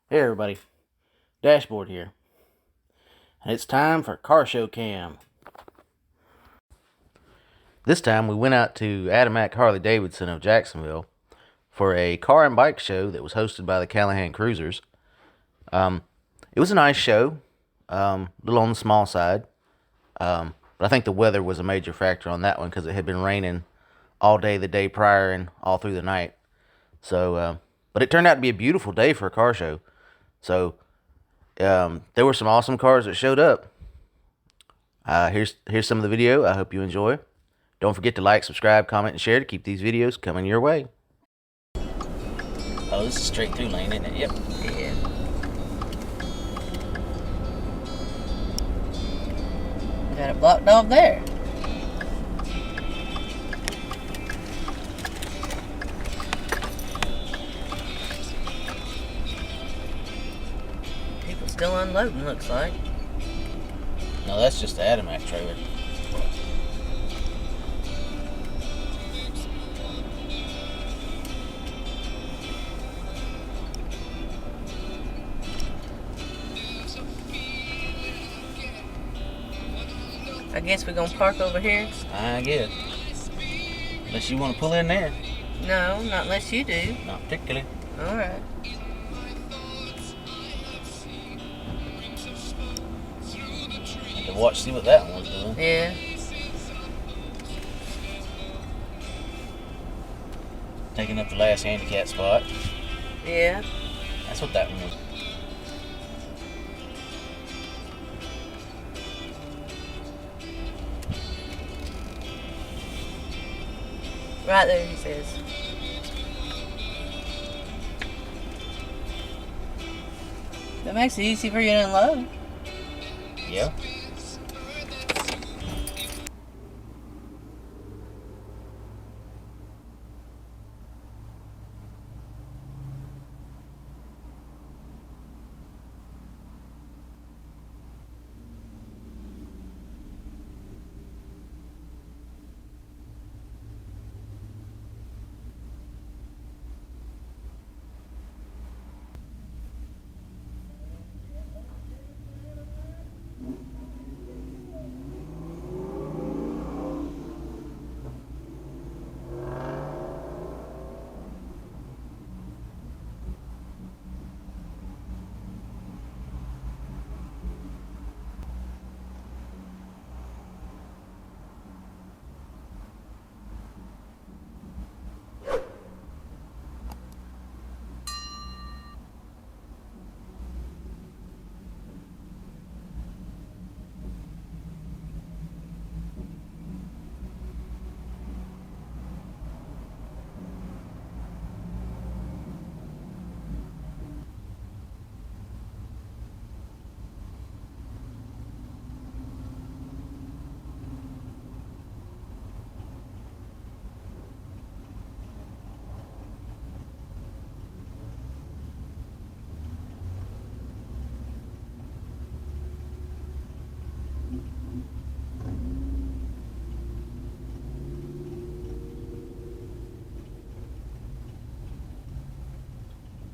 Hey everybody, Dashboard here, and it's time for Car Show Cam. This time we went out to Adamec Harley Davidson of Jacksonville for a car and bike show that was hosted by the Callahan Cruisers. It was a nice show, a little on the small side, but I think the weather was a major factor on that one because it had been raining all day the day prior and all through the night. But it turned out to be a beautiful day for a car show. So there were some awesome cars that showed up. Here's some of the video. I hope you enjoy. Don't forget to like, subscribe, comment, and share to keep these videos coming your way. Oh, this is straight through lane, isn't it? Yep. Yeah. Got it blocked off there. People still unloading, looks like. No, that's just the Adamec trailer. I guess we're gonna park over here. I guess. Unless you want to pull in there. No, not unless you do. Not particularly. Alright. Had to watch, see what that one was doing. Yeah. Taking up the last handicap spot. Yeah. That's what that one was. Right there, he says. That makes it easy for you to unload. Yeah.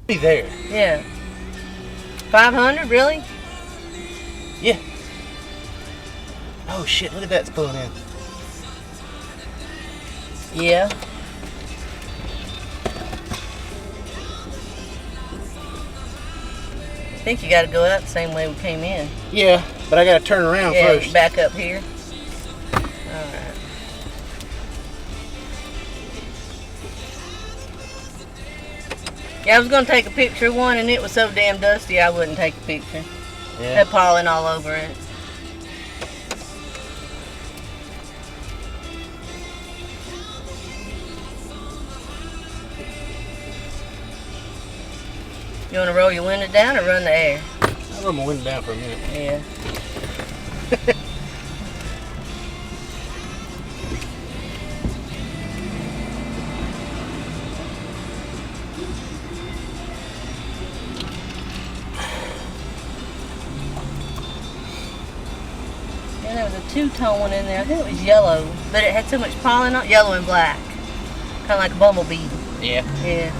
Be there. Yeah. 500, really? Yeah. Oh shit, look at that, it's pulling in. Yeah. I think you gotta go out the same way we came in. Yeah, but I gotta turn around first. Back up here. Alright. Yeah, I was gonna take a picture of one and it was so damn dusty I wouldn't take a picture. Yeah. Had pollen all over it. You wanna roll your window down or run the air? I'll roll my window down for a minute. Yeah. And there was a two-tone one in there. I think it was yellow, but it had so much pollen on it. Yellow and black. Kind of like a bumblebee. Yeah. Yeah.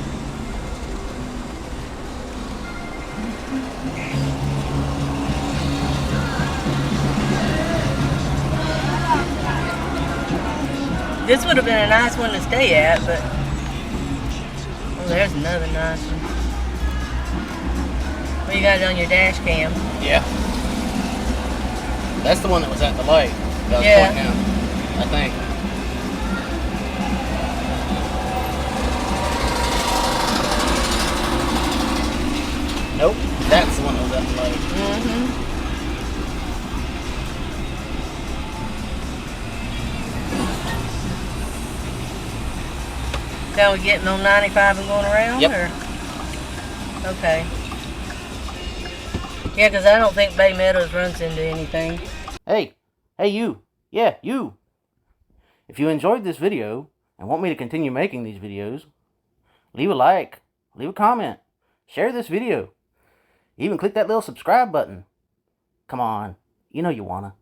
This would have been a nice one to stay at, but... Oh, there's another nice one. Well, you got it on your dash cam. Yeah. That's the one that was at the light. That was Yeah. pointing out, I think. Nope. That's the one that was at the light. Mm-hmm. Now we getting on 95 and going around? Yep. Or? Okay. Yeah, because I don't think Bay Meadows runs into anything. Hey, you. Yeah, you. If you enjoyed this video and want me to continue making these videos, leave a like, leave a comment, share this video, even click that little subscribe button. Come on, you know you wanna.